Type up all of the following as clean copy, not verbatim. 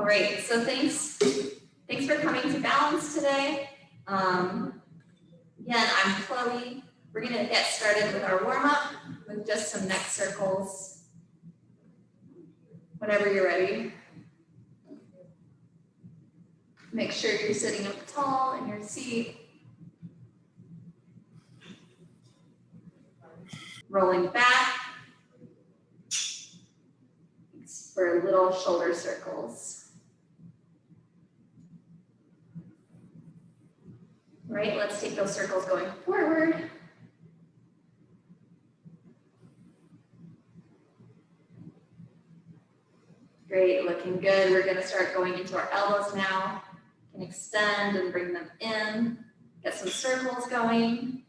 All right, so thanks for coming to balance today. Again, I'm Chloe. We're gonna get started with our warm-up with just some neck circles. Whenever you're ready. Make sure you're sitting up tall in your seat. Rolling back for little shoulder circles. All right, let's take those circles going forward. Great, looking good. We're gonna start going into our elbows now. Can extend and bring them in. Get some circles going.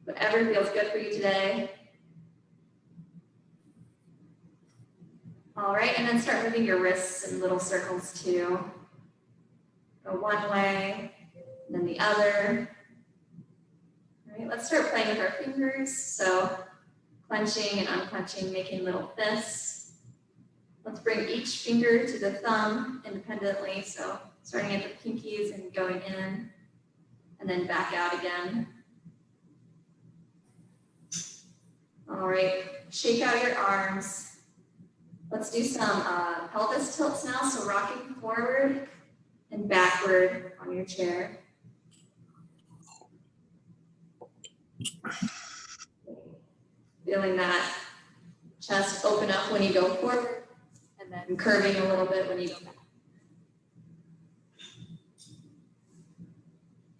Whatever feels good for you today. All right, and then start moving your wrists in little circles too. Go one way, then the other. All right, let's start playing with our fingers. So clenching and unclenching, making little fists. Let's bring each finger to the thumb independently. So starting at the pinkies and going in, and then back out again. All right, shake out your arms. Let's do some pelvis tilts now. So rocking forward and backward on your chair. Feeling that chest open up when you go forward and then curving a little bit when you go back.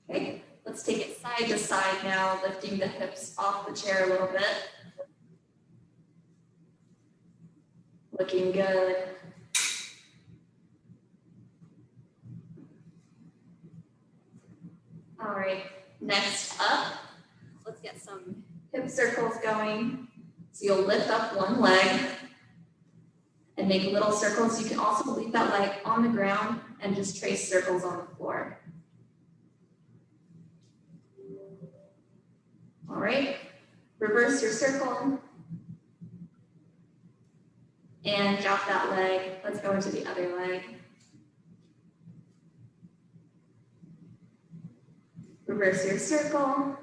Okay, let's take it side to side now, lifting the hips off the chair a little bit. Looking good. All right, next up, let's get some hip circles going. So you'll lift up one leg and make little circles. You can also leave that leg on the ground and just trace circles on the floor. All right, reverse your circle and drop that leg. Let's go into the other leg. Reverse your circle.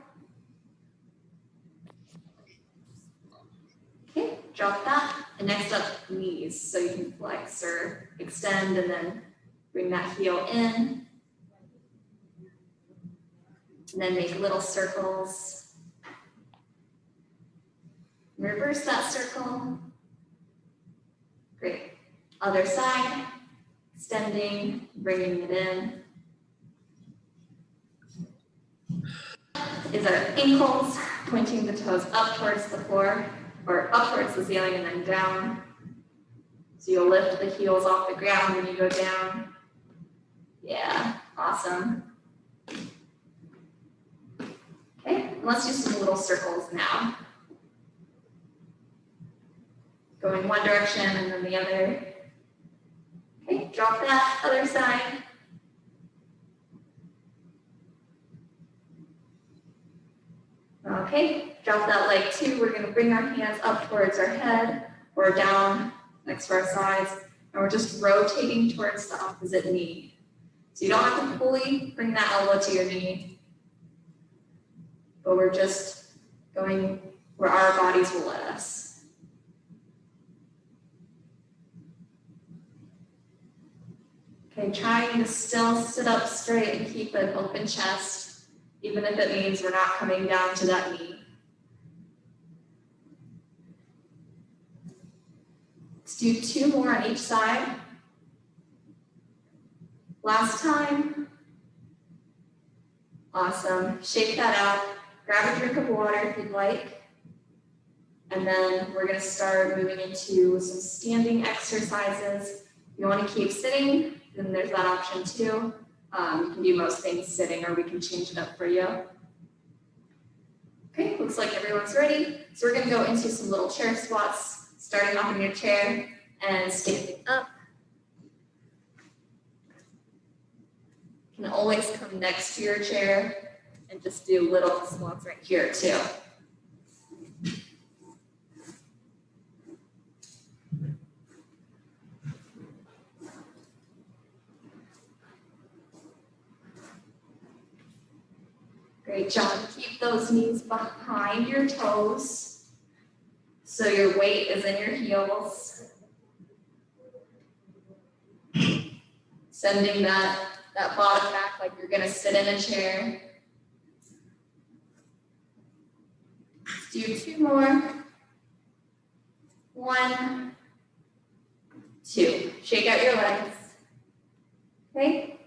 Okay, drop that. And next up, knees. So you can flex or extend and then bring that heel in. And then make little circles. Reverse that circle. Great. Other side, extending, bringing it in. Is our ankles, pointing the toes up towards the floor, or up towards the ceiling and then down. So you'll lift the heels off the ground when you go down. Yeah, awesome. Okay, let's do some little circles now. Going one direction and then the other. Okay, drop that, other side. Okay, drop that leg too. We're gonna bring our hands up towards our head or down next to our sides. And we're just rotating towards the opposite knee. So you don't have to fully bring that elbow to your knee, but we're just going where our bodies will let us. Okay, trying to still sit up straight and keep an open chest, even if it means we're not coming down to that knee. Let's do 2 more on each side. Last time. Awesome. Shake that out. Grab a drink of water if you'd like. And then we're going to start moving into some standing exercises. If you want to keep sitting, then there's that option too. You can do most things sitting, or we can change it up for you. Okay, looks like everyone's ready. So we're going to go into some little chair squats, starting off in your chair and standing up. You can always come next to your chair and just do little squats right here too. Great job. Keep those knees behind your toes so your weight is in your heels. Sending that bottom back like you're gonna sit in a chair. Let's do 2 more. 1, 2. Shake out your legs. Okay.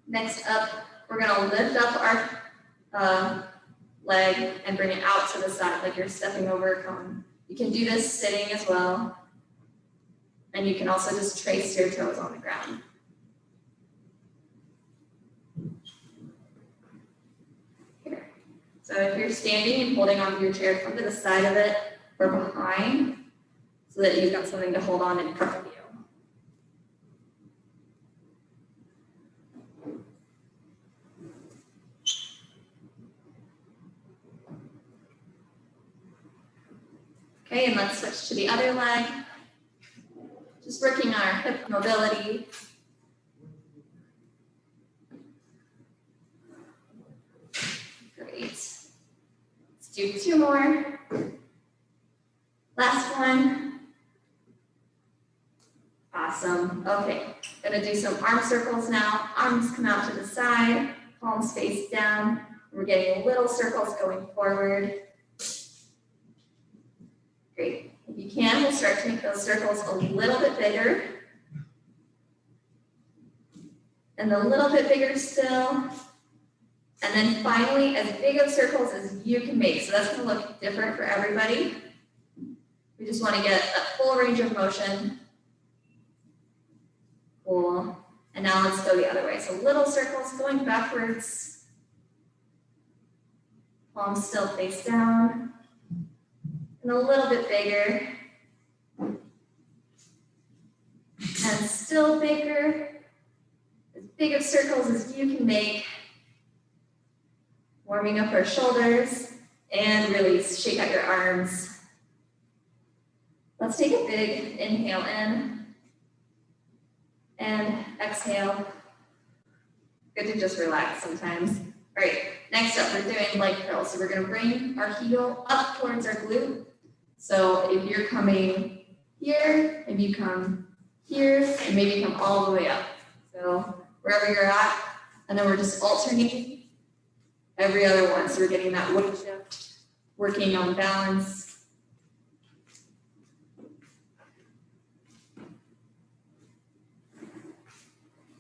Next up, we're gonna lift up our leg and bring it out to the side like you're stepping over a cone. You can do this sitting as well. And you can also just trace your toes on the ground. Here. So if you're standing and holding onto your chair, come to the side of it or behind so that you've got something to hold on in front of you. Okay, and let's switch to the other leg. Just working on our hip mobility. Great. Let's do 2 more. Last one. Awesome. Okay, gonna do some arm circles now. Arms come out to the side, palms face down. We're getting little circles going forward. Great. If you can, we'll start to make those circles a little bit bigger. And a little bit bigger still. And then finally, as big of circles as you can make. So that's going to look different for everybody. We just want to get a full range of motion. Cool. And now let's go the other way. So little circles going backwards. Palms still face down. And a little bit bigger. And still bigger. As big of circles as you can make. Warming up our shoulders. And release. Shake out your arms. Let's take a big inhale in. And exhale. Good to just relax sometimes. All right, next up, we're doing leg curls. So we're going to bring our heel up towards our glute. So if you're coming here, maybe you come here, and maybe you come all the way up. So wherever you're at, and then we're just alternating every other one. So we're getting that weight shift, working on balance.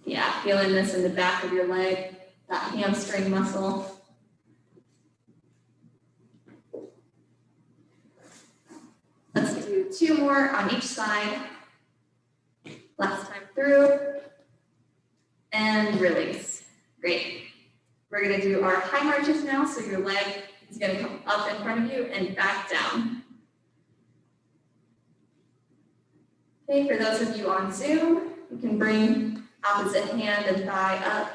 Yeah, feeling this in the back of your leg, that hamstring muscle. Let's do 2 more on each side. Last time through. And release. Great. We're going to do our high marches now. So your leg is going to come up in front of you and back down. Okay, for those of you on Zoom, you can bring opposite hand and thigh up.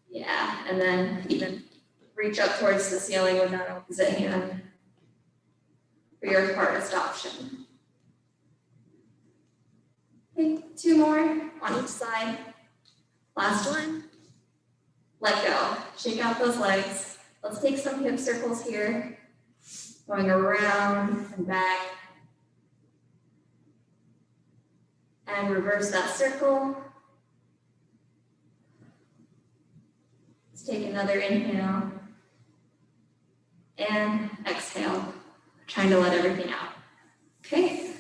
Yeah, and then even reach up towards the ceiling with that opposite hand for your hardest option. Okay, 2 more on each side. Last one. Let go. Shake out those legs. Let's take some hip circles here. Going around and back. And reverse that circle. Let's take another inhale. And exhale. Trying to let everything out. Okay,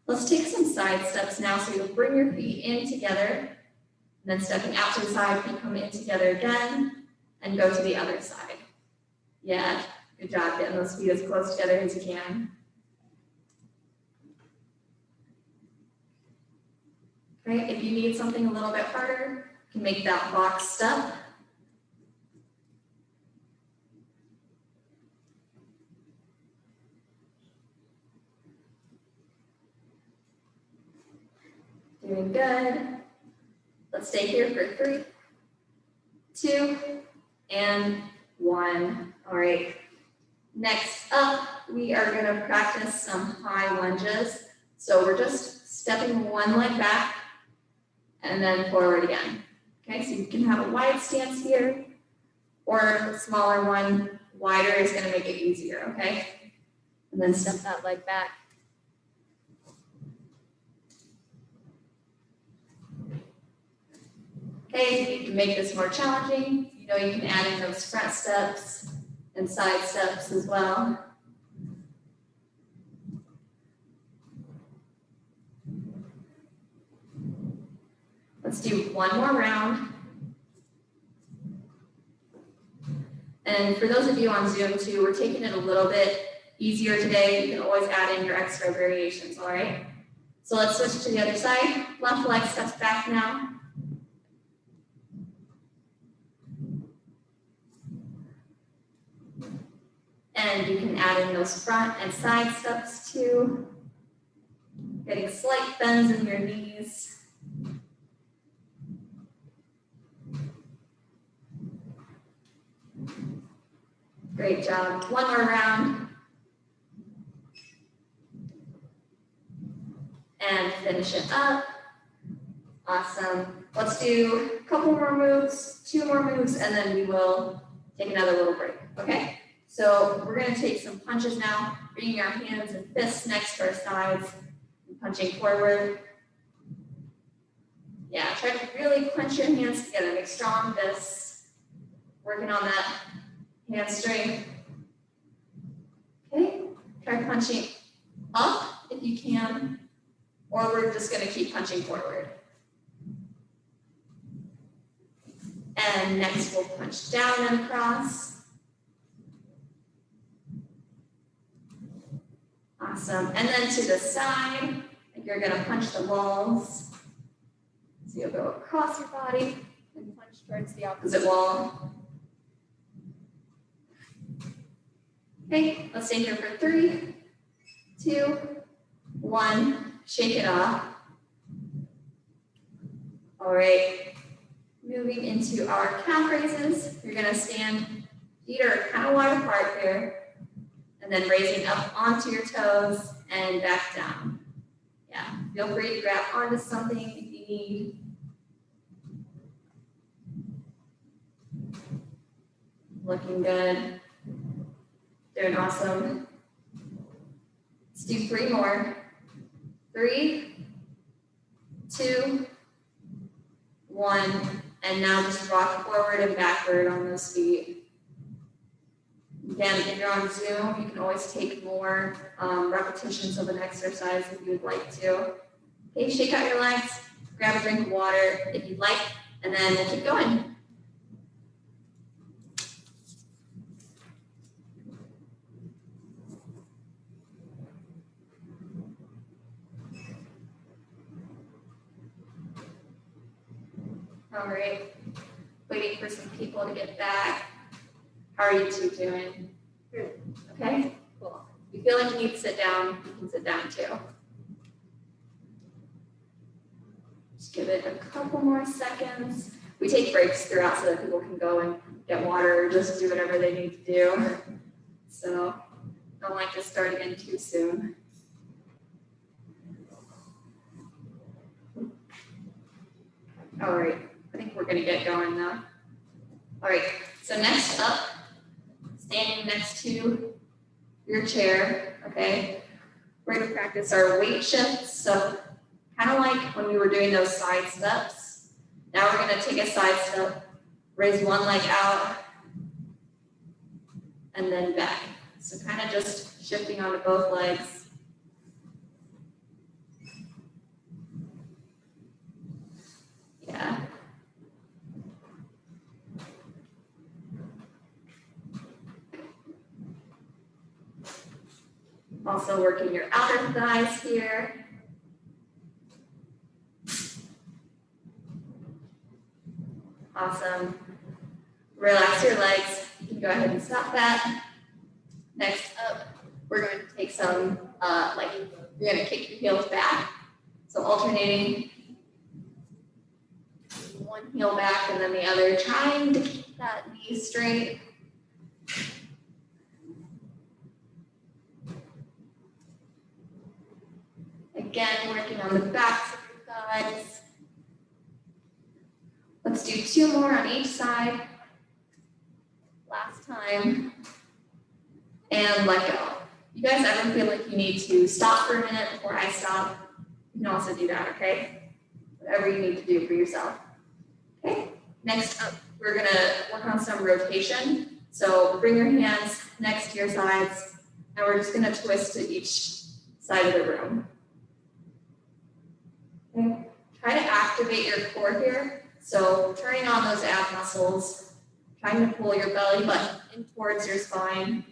let's take some side steps now. So you'll bring your feet in together. And then stepping out to the side, feet come in together again. And go to the other side. Yeah, good job getting those feet as close together as you can. Right, if you need something a little bit harder, you can make that box step. Doing good. Let's stay here for 3, 2, and 1. All right. Next up, we are going to practice some high lunges. So we're just stepping one leg back and then forward again. Okay, so you can have a wide stance here, or the smaller one, wider is going to make it easier, okay? And then step that leg back. Okay, you can make this more challenging. You know, you can add in those front steps and side steps as well. Let's do one more round. And for those of you on Zoom too, we're taking it a little bit easier today. You can always add in your extra variations, all right? So let's switch to the other side. Left leg steps back now. And you can add in those front and side steps too. Getting slight bends in your knees. Great job. One more round. And finish it up. Awesome. Let's do a couple more moves, 2 more moves, and then we will take another little break, okay? So we're gonna take some punches now, bringing our hands and fists next to our sides, and punching forward. Yeah, try to really clench your hands together, make strong fists. Working on that hand strength. Okay, try punching up if you can, or we're just gonna keep punching forward. And next we'll punch down and across. Awesome, and then to the side, like you're gonna punch the walls. So you'll go across your body and punch towards the opposite wall. Okay, let's stay here for 3, 2, 1, shake it off. All right, moving into our calf raises. You're gonna stand, feet are kind of wide apart here, and then raising up onto your toes and back down. Yeah, feel free to grab onto something if you need. Looking good. Doing awesome. Let's do 3 more. 3, 2, 1, and now just rock forward and backward on those feet. Again, if you're on Zoom, you can always take more repetitions of an exercise if you would like to. Okay, shake out your legs, grab a drink of water if you'd like, and then we'll keep going. All right, waiting for some people to get back. How are you two doing? Good. Okay, cool. If you feel like you need to sit down, you can sit down too. Just give it a couple more seconds. We take breaks throughout so that people can go and get water or just do whatever they need to do. So don't like to start again too soon. All right, I think we're gonna get going now. All right, so next up, standing next to your chair, okay? We're gonna practice our weight shifts. So kind of like when we were doing those side steps. Now we're gonna take a side step, raise one leg out, and then back. So kind of just shifting onto both legs. Yeah. Also working your outer thighs here. Awesome. Relax your legs. You can go ahead and stop that. Next up, we're going to take some, you're going to kick your heels back. So alternating one heel back and then the other, trying to keep that knee straight. Again, working on the backs of your thighs. Let's do 2 more on each side. time. And let go. You guys ever feel like you need to stop for a minute before I stop? You can also do that, okay? Whatever you need to do for yourself. Okay, next up, we're gonna work on some rotation. So bring your hands next to your sides, and we're just gonna twist to each side of the room. Okay, try to activate your core here. So turning on those ab muscles, trying to pull your belly button in towards your spine.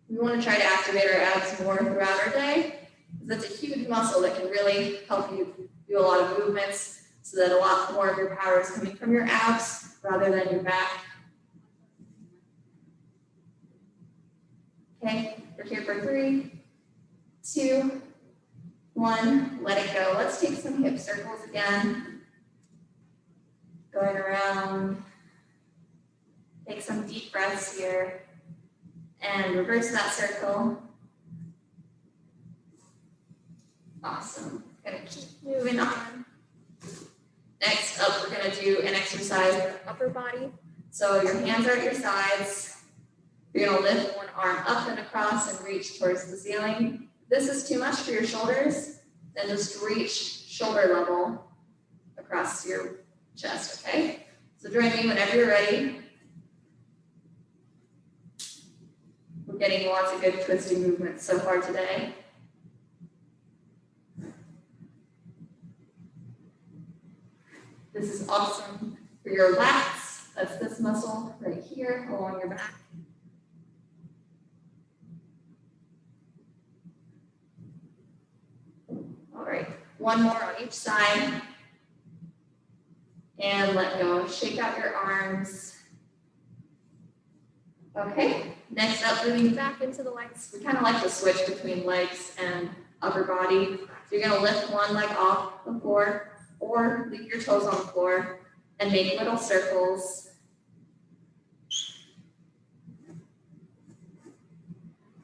We want to try to activate our abs more throughout our day, because that's a huge muscle that can really help you do a lot of movements, so that a lot more of your power is coming from your abs rather than your back. Okay, we're here for 3, 2, 1, let it go. Let's take some hip circles again. Going around. Take some deep breaths here. And reverse that circle. Awesome. Gonna keep moving on. Next up, we're gonna do an exercise with the upper body. So your hands are at your sides. You're gonna lift one arm up and across and reach towards the ceiling. If this is too much for your shoulders, then just reach shoulder level across your chest, okay? So join me whenever you're ready. We're getting lots of good twisting movements so far today. This is awesome for your lats. That's this muscle right here along your back. All right, one more on each side. And let go. Shake out your arms. Okay, next up, moving back into the legs. We kind of like to switch between legs and upper body. So you're gonna lift one leg off the floor or leave your toes on the floor and make little circles.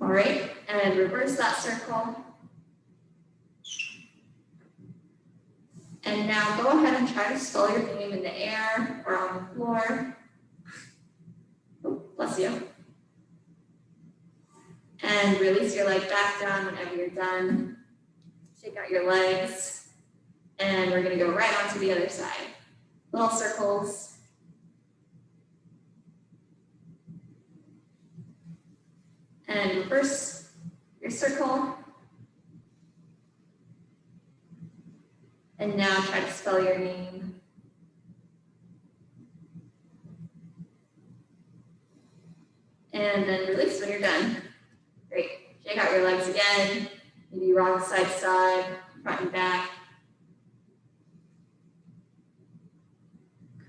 All right, and reverse that circle. And now go ahead and try to spell your name in the air or on the floor. Oh, bless you. And release your leg back down whenever you're done. Shake out your legs. And we're gonna go right onto the other side. Little circles. And reverse your circle. And now try to spell your name. And then release when you're done. Great. Shake out your legs again. Maybe rock side to side, front and back.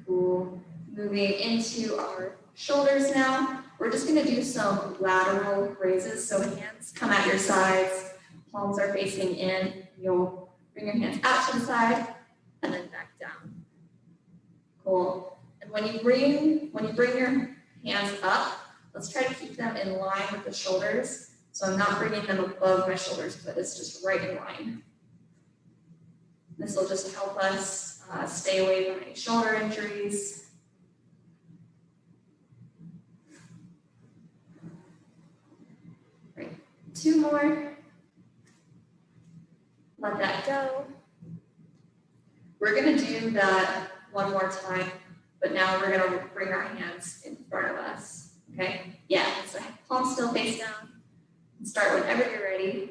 Cool. Moving into our shoulders now. We're just going to do some lateral raises. So hands come at your sides, palms are facing in. You'll bring your hands out to the side and then back down. Cool. And when you bring your hands up, let's try to keep them in line with the shoulders. So I'm not bringing them above my shoulders, but it's just right in line. This will just help us stay away from any shoulder injuries. Great. 2 more. Let that go. We're going to do that one more time, but now we're going to bring our hands in front of us. Okay? Yeah, so palms still face down. Start whenever you're ready.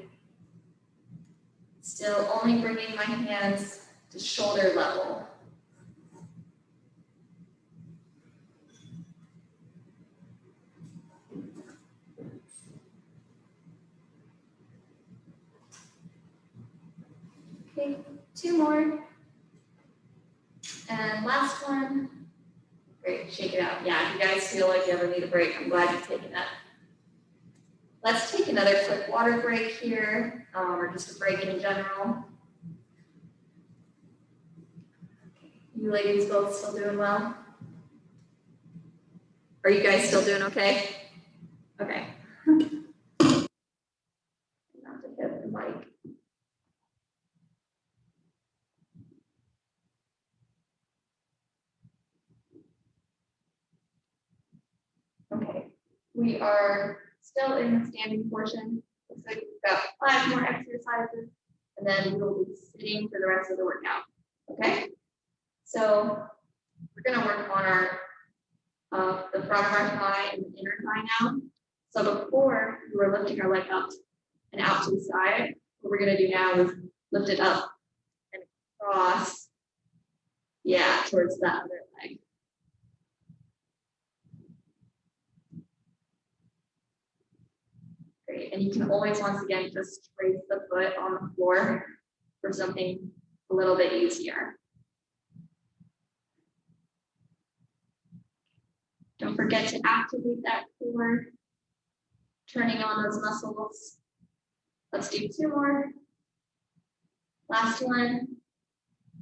Still only bringing my hands to shoulder level. Okay, 2 more. And last one. Great, shake it out. Yeah, if you guys feel like you ever need a break, I'm glad you've taken that. Let's take another quick water break here, or just a break in general. You ladies both still doing well? Are you guys still doing okay? Okay. Not to hit the mic. We are still in the standing portion. Looks like we've got 5 more exercises, and then we'll be sitting for the rest of the workout. Okay? So we're going to work on our the front of our thigh and the inner thigh now. So before we were lifting our leg up and out to the side, what we're going to do now is lift it up and across, yeah, towards that other leg. Great, and you can always, once again, just trace the foot on the floor for something a little bit easier. Don't forget to activate that core, turning on those muscles. Let's do 2 more. Last one,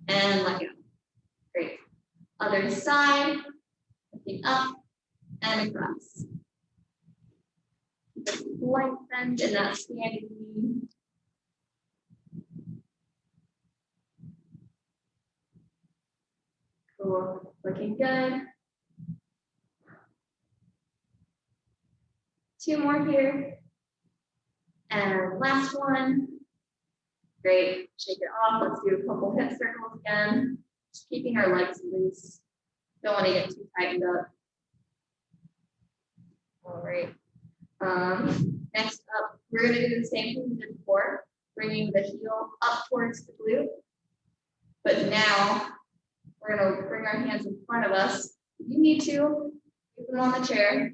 and let go. Great. Other side, lifting up and across. Lengthen in that standing knee. Cool, looking good. 2 more here. And last one. Great, shake it off. Let's do a couple hip circles again. Just keeping our legs loose. Don't want to get too tightened up. All right. Next up, we're going to do the same thing we did before, bringing the heel up towards the glute. But now we're going to bring our hands in front of us. If you need to, keep them on the chair.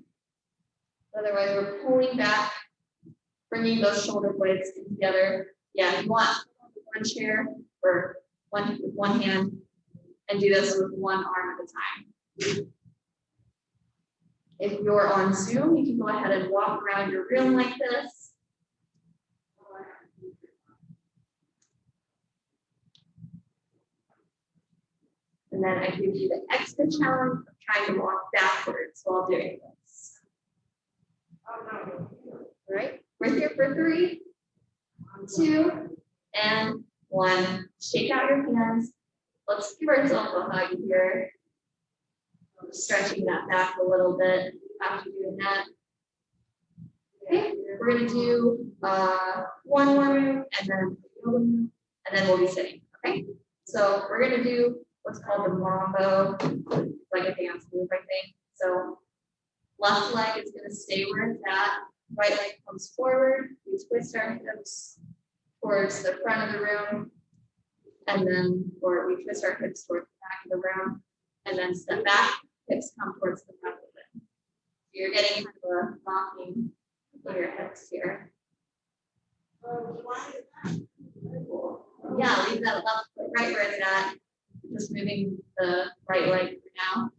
Otherwise, we're pulling back, bringing those shoulder blades together. Yeah, you want one chair or with one hand, and do this with one arm at a time. If you're on Zoom, you can go ahead and walk around your room like this. And then I give you the extra challenge of trying to walk backwards while doing this. All right, we're here for 3, 2, and 1. Shake out your hands. Let's give ourselves a hug here. Stretching that back a little bit after doing that. Okay, we're going to do 1 more move and then another move, and then we'll be sitting. Okay, so we're going to do what's called the mambo. It's like a dance move, I think. So left leg is going to stay where it's at. Right leg comes forward. We twist our hips towards the front of the room, and then, or we twist our hips towards the back of the room, and then step back. Hips come towards the front of it. So you're getting kind of a rocking of your hips here. Cool. Yeah, leave that left foot right where it's at. Just moving the right leg for now.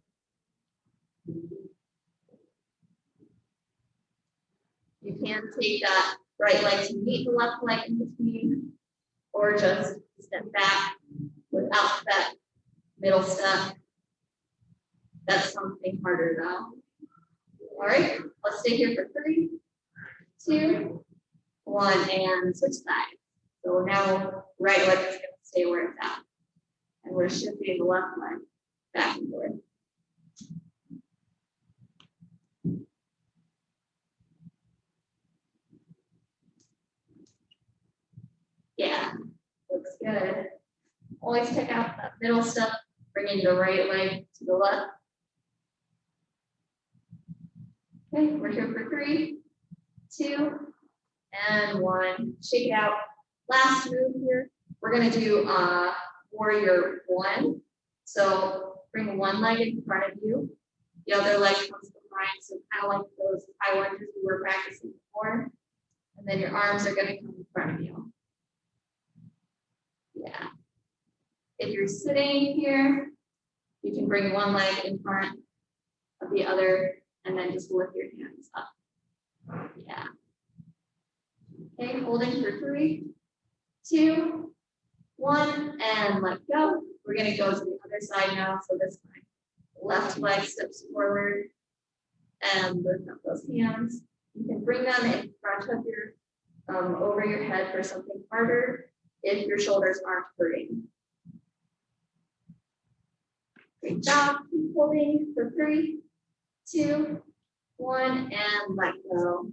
You can take that right leg to meet the left leg in between, or just step back without that middle step. That's something harder though. All right, let's stay here for 3, 2, 1, and switch sides. So now right leg is going to stay where it's at. And we're shifting the left leg back and forth. Yeah, looks good. Always check out that middle step, bringing the right leg to the left. Okay, we're here for 3, 2, and 1. Shake it out. Last move here. We're going to do warrior 1. So bring one leg in front of you. The other leg comes behind. So kind of like those high lunges we were practicing before. And then your arms are going to come in front of you. Yeah. If you're sitting here, you can bring one leg in front of the other and then just lift your hands up. Yeah. Okay, holding for 3, 2, 1, and let go. We're going to go to the other side now. So this time, left leg steps forward and lift up those hands. You can bring them in front of your, over your head for something harder if your shoulders aren't hurting. Great job. Keep holding for 3, 2, 1. one, and let go.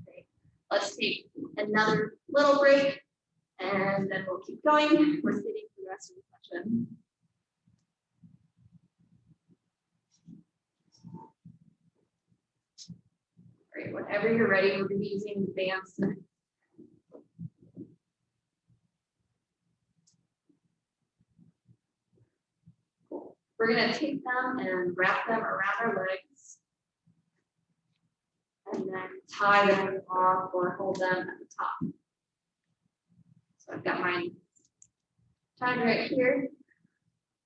Great. Let's take another little break, and then we'll keep going. We're sitting for the rest of the session. All right, whenever you're ready, we're going to be using the bands. Cool. We're going to take them and wrap them around our legs, and then tie them off or hold them at the top. So I've got mine tied right here.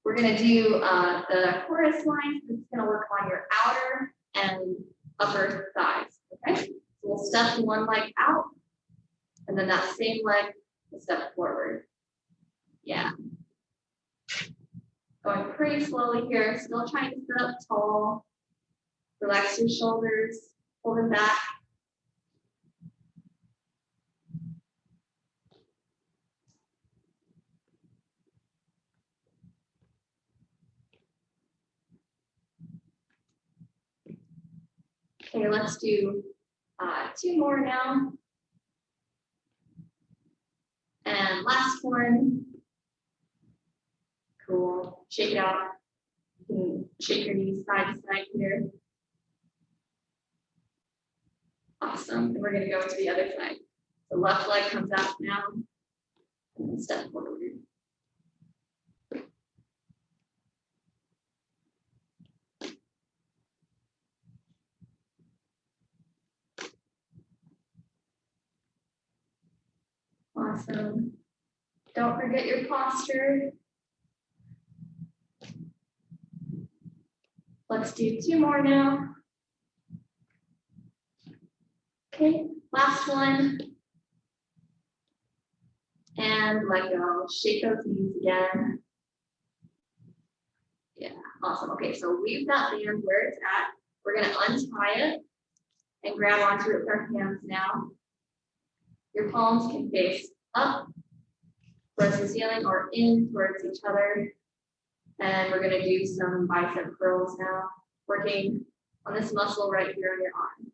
We're going to do the chorus line. It's going to work on your outer and upper thighs. Okay, so we'll step one leg out, and then that same leg will step forward. Yeah. Going pretty slowly here, still trying to sit up tall. Relax your shoulders, pull them back. Okay, let's do 2 more now. And last one. Cool. Shake it out. You can shake your knees side to side here. Awesome. And we're going to go to the other side. The left leg comes out now. And then step forward. Awesome. Don't forget your posture. Let's do 2 more now. Okay, last one. And let go. Shake those knees again. Yeah, awesome. Okay, so leave that band where it's at. We're going to untie it and grab onto it with our hands now. Your palms can face up towards the ceiling or in towards each other. And we're going to do some bicep curls now, working on this muscle right here on your arm.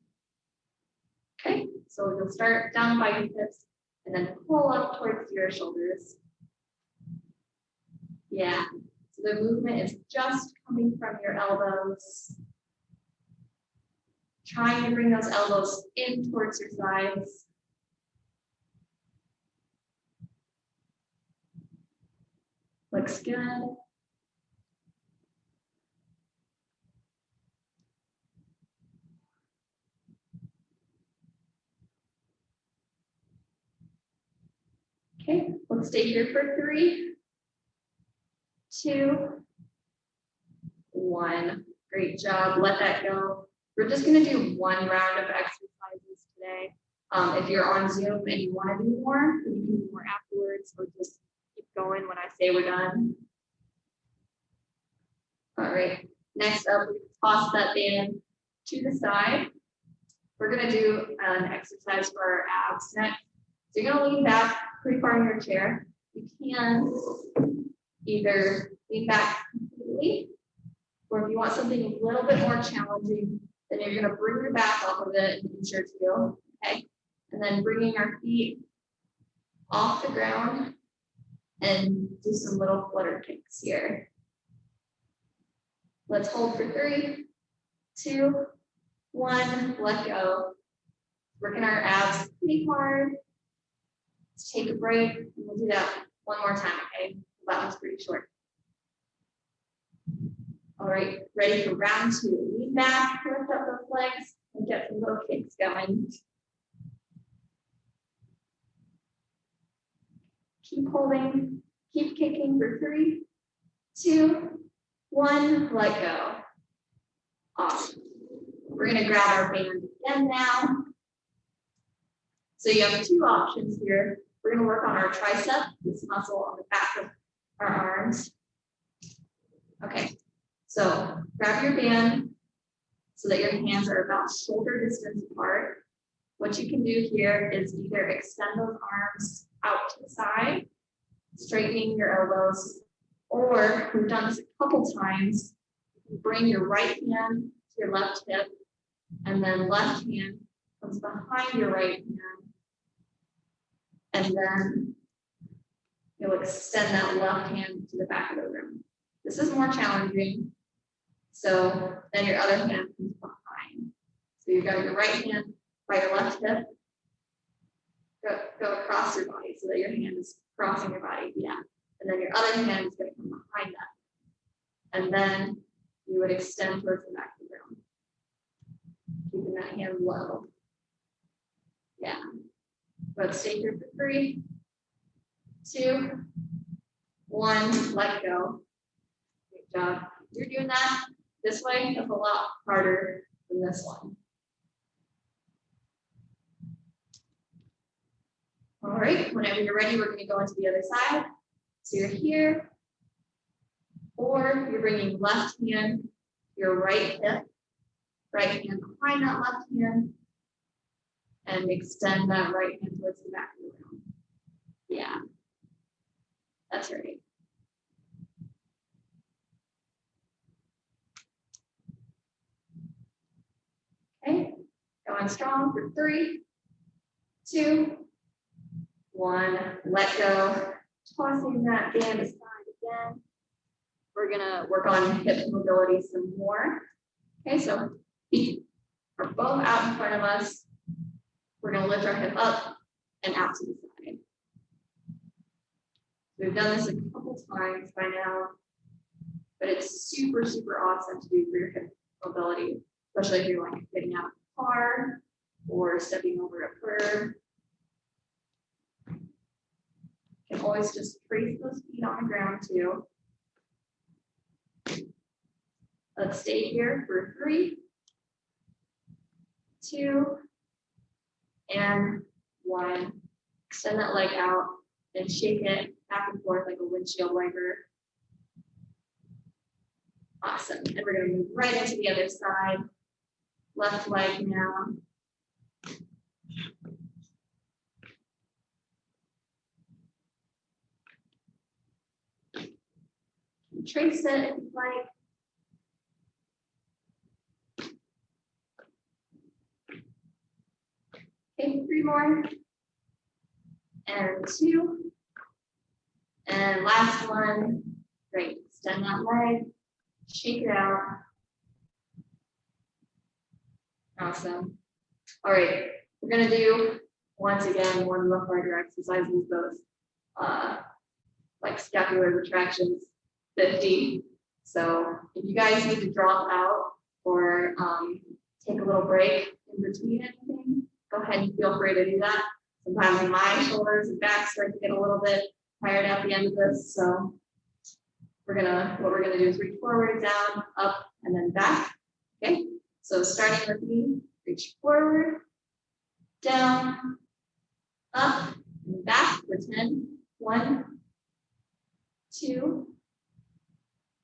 Okay, so you'll start down by your hips and then pull up towards your shoulders. Yeah, so the movement is just coming from your elbows. Trying to bring those elbows in towards your sides. Looks good. Okay, let's stay here for 3, 2, 1. Great job. Let that go. We're just going to do 1 round of exercises today. If you're on Zoom and you want to do more, you can do more afterwards, or just keep going when I say we're done. All right. Next up, we toss that band to the side. We're going to do an exercise for our abs next. So you're going to lean back pretty far in your chair. You can either lean back completely, or if you want something a little bit more challenging, then you're going to bring your back off of it an inch or 2, okay? And then bringing our feet off the ground and do some little flutter kicks here. Let's hold for 3, 2, 1, let go. Working our abs pretty hard. Let's take a break, and we'll do that 1 more time, okay? That one's pretty short. All right, ready for round 2. Lean back, lift up those legs, and get some little kicks going. Keep holding, keep kicking for 3, 2, 1, let go. Awesome. We're going to grab our band again now. So you have 2 options here. We're going to work on our tricep, this muscle on the back of our arms. Okay, so grab your band so that your hands are about shoulder distance apart. What you can do here is either extend those arms out to the side, straightening your elbows, or we've done this a couple times, bring your right hand to your left hip And then left hand comes behind your right hand. And then you'll extend that left hand to the back of the room. This is more challenging. So then your other hand comes behind. So you've got your right hand by your left hip. Go across your body so that your hand is crossing your body. Yeah. And then your other hand is going to come behind that. And then you would extend towards the back of the room. Keeping that hand low. Yeah. But stay here for 3, 2, 1, let go. Good job. You're doing that this way, that's a lot harder than this one. All right, whenever you're ready, we're going to go into the other side. So you're here, or you're bringing left hand, your right hip, right hand behind that left hand, and extend that right hand towards the back of the room. Yeah, that's right. Okay, going strong for 3, 2, 1, let go. Tossing that band aside again. We're gonna work on hip mobility some more. Okay, so feet are both out in front of us. We're gonna lift our hip up and out to the side. We've done this a couple times by now, but it's super, super awesome to do for your hip mobility, especially if you're like getting out of the car or stepping over a curb. You can always just trace those feet on the ground too. Let's stay here for 3, 2, and 1. Extend that leg out and shake it back and forth like a windshield wiper. Awesome. And we're going to move right into the other side. Left leg now. Trace it if you like. Okay, 3 more. And 2. And last one. Great. Extend that leg. Shake it out. Awesome. All right. We're going to do, once again, one rough harder exercises, those like scapular retractions, 50. So if you guys need to drop out or take a little break in between anything, go ahead and feel free to do that. Sometimes my shoulders and back start to get a little bit tired at the end of this. So what we're gonna do is reach forward, down, up, and then back. Okay. So starting with me, reach forward, down, up, and back for 10. 1, 2,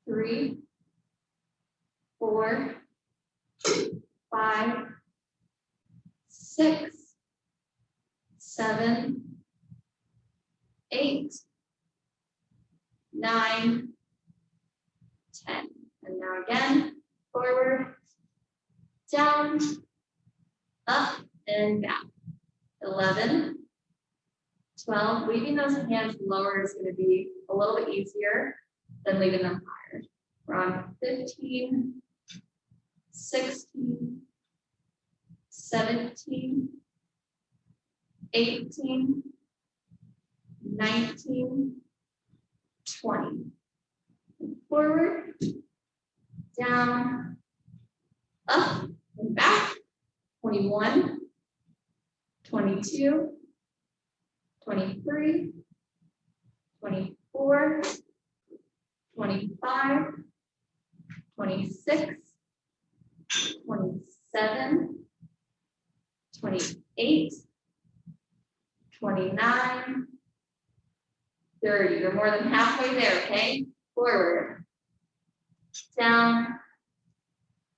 3, 4, 5, 6, 7, 8, 9, 10. And now again, forward, down, up, and back. 11, 12. Leaving those hands lower is going to be a little bit easier than leaving them higher. We're on 15, 16, 17, 18, 19, 20. Forward, down, up, and back. 21, 22, 23, 24, 25, 26, 27, 28, 29, 30. You're more than halfway there, okay? Forward, down,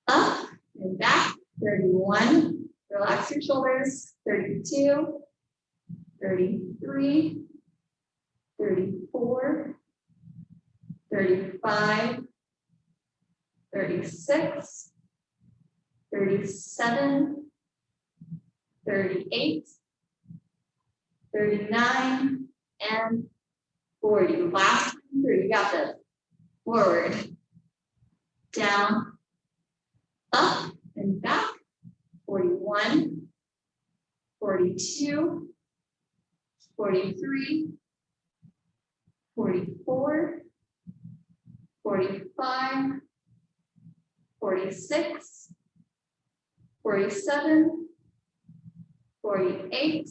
up, and back. 31. Relax your shoulders. 32, 33, 34, 35, 36, 37, 38, 39, and 40. Last time through, you got this. Forward, down, up, and back. 41, 42, 43, 44, 45, 46, 47, 48,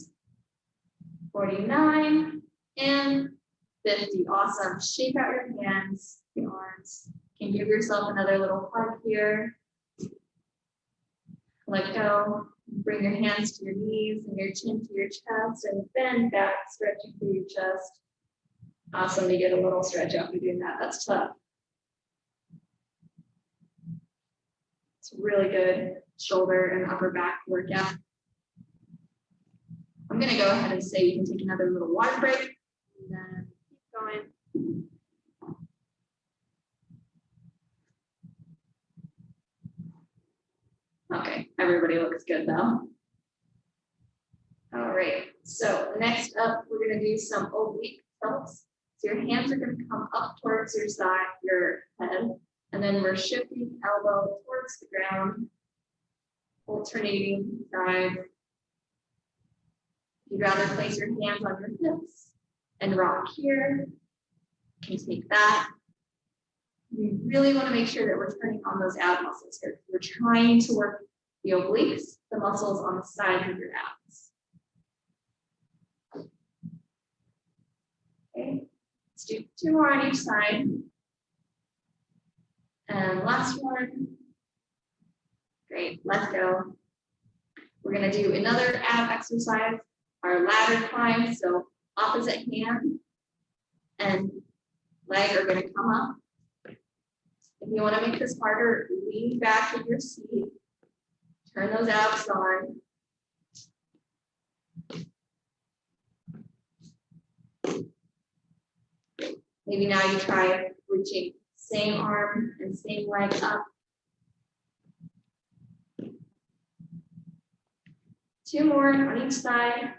49, and 50. Awesome. Shake out your hands, the arms. You can give yourself another little hug here. Let go. Bring your hands to your knees and your chin to your chest and bend back, stretching through your chest. Awesome to get a little stretch after doing that. That's tough. It's really good shoulder and upper back workout. I'm going to go ahead and say you can take another little water break and then keep going. Okay, everybody looks good though. All right, so next up, we're going to do some oblique tilts. So your hands are going to come up towards your side, your head, and then we're shifting elbow towards the ground, alternating sides. If you'd rather place your hands on your hips and rock here, you can take that. We really want to make sure that we're turning on those ab muscles here. We're trying to work the obliques, the muscles on the sides of your abs. Okay, let's do 2 more on each side. And last one. Great, let's go. We're going to do another ab exercise, our ladder climb. So opposite hand and leg are going to come up. If you want to make this harder, lean back in your seat. Turn those abs on. Maybe now you try reaching same arm and same leg up. 2 more on each side.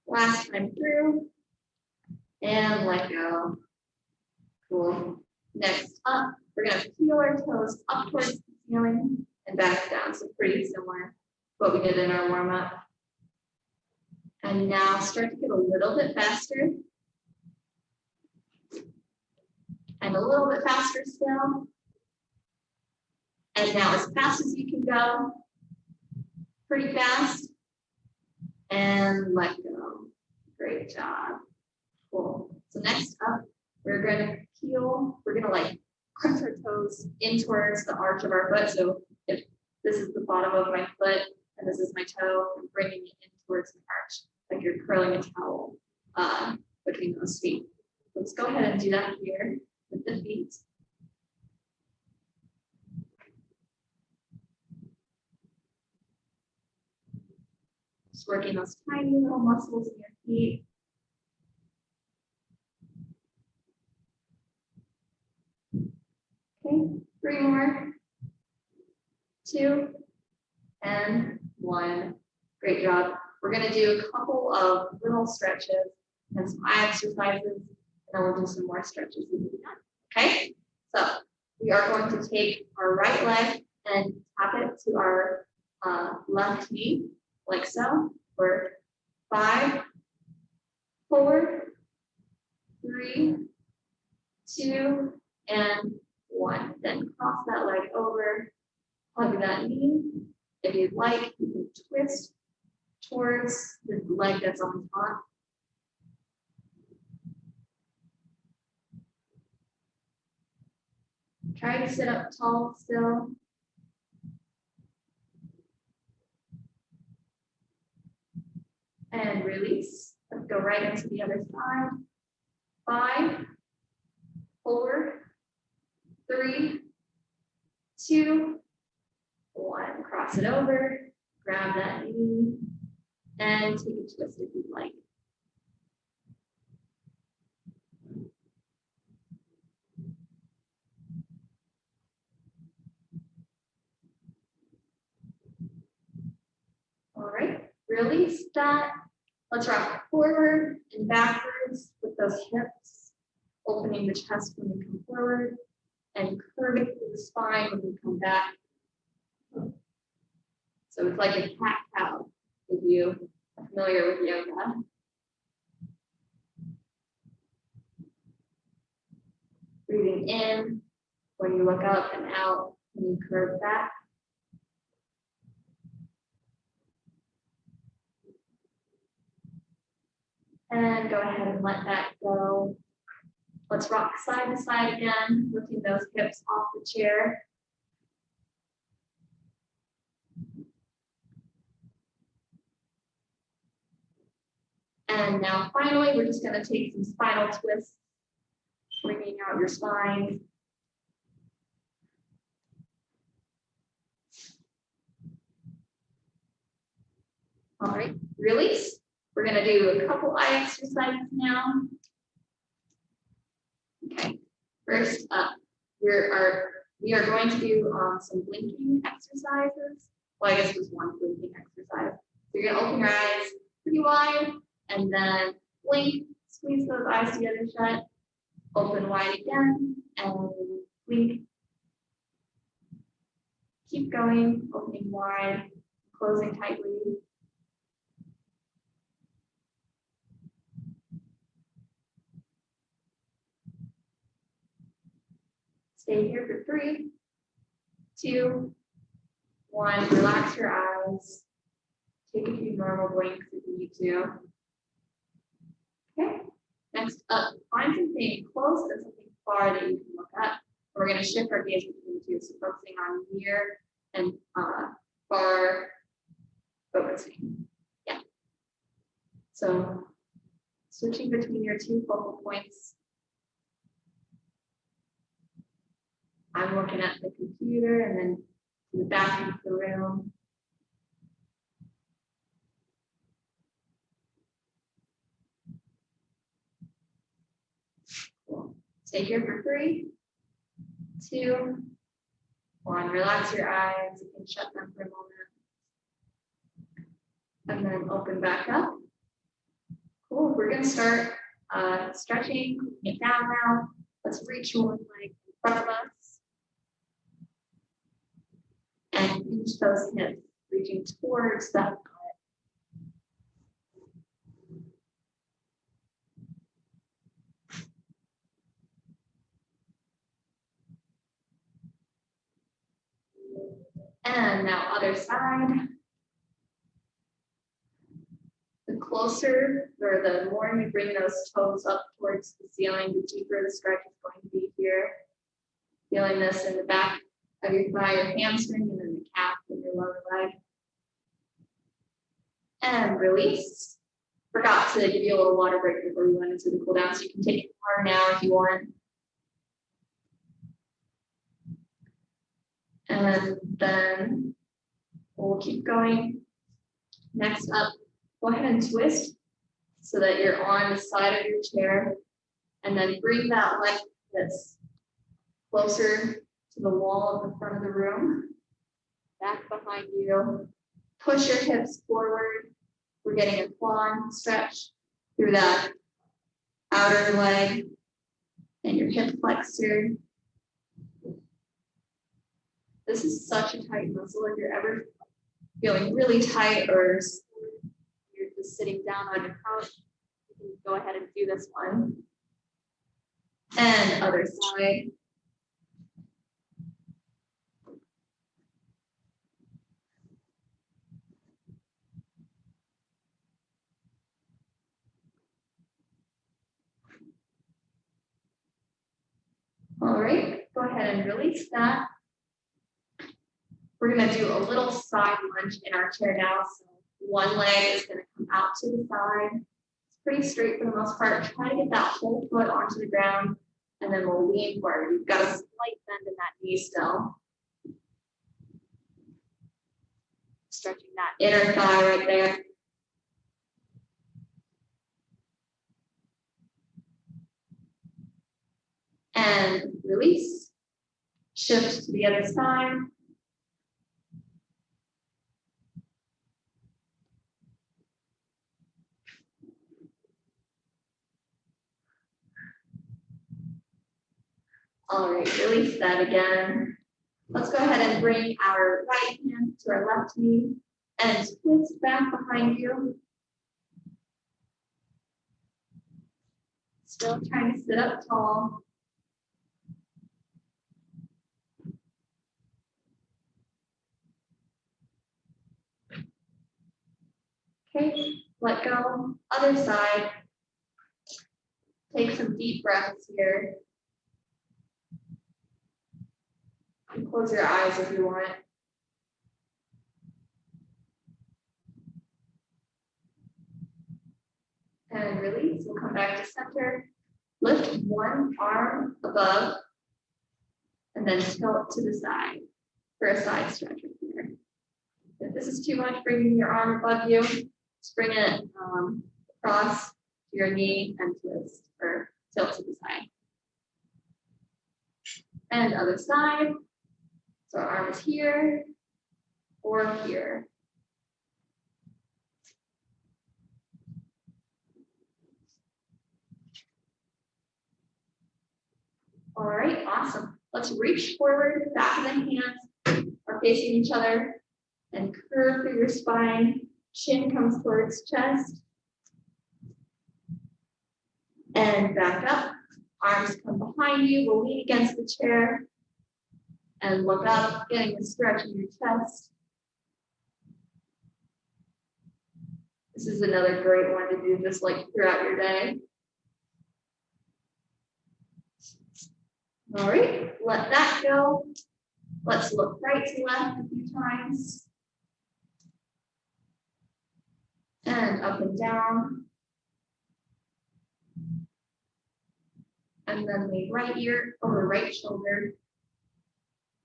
Last time through. And let go. Cool. Next up, we're going to peel our toes up towards the ceiling and back down. So pretty similar to what we did in our warm-up. And now start to get a little bit faster. And a little bit faster still. And now as fast as you can go. Pretty fast. And let go. Great job. Cool. So next up, we're going to peel. We're going to like crunch our toes in towards the arch of our foot. So if this is the bottom of my foot and this is my toe, I'm bringing it in towards the arch, like you're curling a towel between those feet. Let's go ahead and do that here with the feet. Just working those tiny little muscles in your feet. Okay, 3 more, 2, and 1. Great job. We're going to do a couple of little stretches and some eye exercises, and then we'll do some more stretches. Okay, so we are going to take our right leg and tap it to our left knee, like so, for 5, 4, 3, 2, and 1. Then cross that leg over, hug that knee. If you'd like, you can twist towards the leg that's on top. Try to sit up tall still. And release. Let's go right into the other side. 5, 4, 3, 2, 1. Cross it over. Grab that knee and take a twist if you'd like. release that. Let's rock forward and backwards with those hips, opening the chest when you come forward and curving through the spine when you come back. So it's like a cat-cow if you are familiar with yoga. Breathing in when you look up and out when you curve back. And go ahead and let that go. Let's rock side to side again, lifting those hips off the chair. And now finally, we're just going to take some spinal twists, bringing out your spine. All right, release. We're going to do a couple eye exercises now. Okay, first up, we are going to do some blinking exercises. Well, I guess just one blinking exercise. So you're going to open your eyes pretty wide and then blink, squeeze those eyes together shut, open wide again, and blink. Keep going, opening wide, closing tightly. Stay here for 3, 2, 1. Relax your eyes. Take a few normal blinks if you need to. Okay. Next up, find something close and something far that you can look at. We're going to shift our gaze between the two, so focusing on near and far focusing. Yeah. So switching between your two focal points. I'm looking at the computer and then to the back of the room. Cool. Stay here for 3, 2, 1. Relax your eyes. You can shut them for a moment. And then open back up. Cool. We're going to start stretching, it down now. Let's reach one leg in front of us. And hinge those hips, reaching towards that butt. And now other side. The closer or the more you bring those toes up towards the ceiling, the deeper the stretch is going to be here. Feeling this in the back of your thigh, your hamstring, and then the calf and your lower leg. And release. Forgot to give you a little water break before we went into the cool down, so you can take it more now if you want. And then we'll keep going. Next up, go ahead and twist so that you're on the side of your chair, and then bring that leg that's closer to the wall of the front of the room, back behind you. Push your hips forward. We're getting a quad stretch through that outer leg and your hip flexor. This is such a tight muscle. If you're ever feeling really tight or you're just sitting down on your couch, you can go ahead and do this one. And other side. All right, go ahead and release that. We're going to do a little side lunge in our chair now. So one leg is going to come out to the side. It's pretty straight for the most part. Try to get that whole foot onto the ground, and then we'll lean forward. You've got a slight bend in that knee still. Stretching that inner thigh right there. And release. Shift to the other side. All right, release that again. Let's go ahead and bring our right hand to our left knee and twist back behind you. Still trying to sit up tall. Okay, let go. Other side. Take some deep breaths here. And close your eyes if you want. And release. We'll come back to center. Lift one arm above and then tilt to the side for a side stretch here. If this is too much, bringing your arm above you, just bring it across to your knee and twist or tilt to the side. And other side. So arm is here or here. All right, awesome. Let's reach forward, back of the hands are facing each other and curve through your spine. Chin comes towards chest. And back up. Arms come behind you. We'll lean against the chair and look up, getting the stretch in your chest. This is another great one to do just like throughout your day. All right, let that go. Let's look right to left a few times. And up and down. And then lean right ear over right shoulder.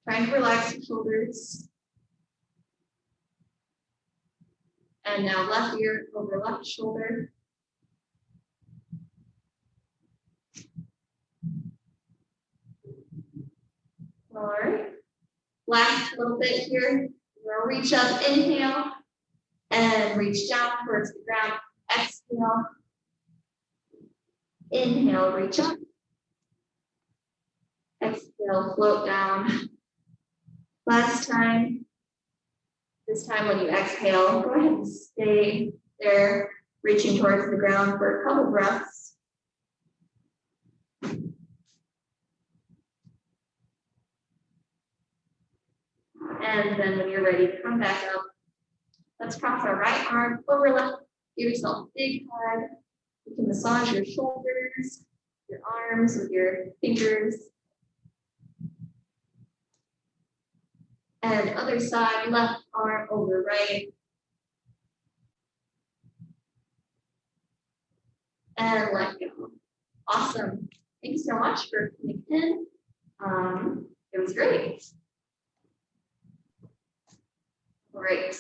Trying to relax your shoulders. And now left ear over left shoulder. All right. Last little bit here. We'll reach up, inhale, and reach down towards the ground. Exhale. Inhale, reach up. Exhale, float down. Last time. This time when you exhale, go ahead and stay there, reaching towards the ground for a couple breaths. And then when you're ready to come back up, let's cross our right arm over left. Give yourself a big hug. You can massage your shoulders, your arms with your fingers. And other side, left arm over right. And let go. Awesome. Thank you so much for coming in. It was great. All right.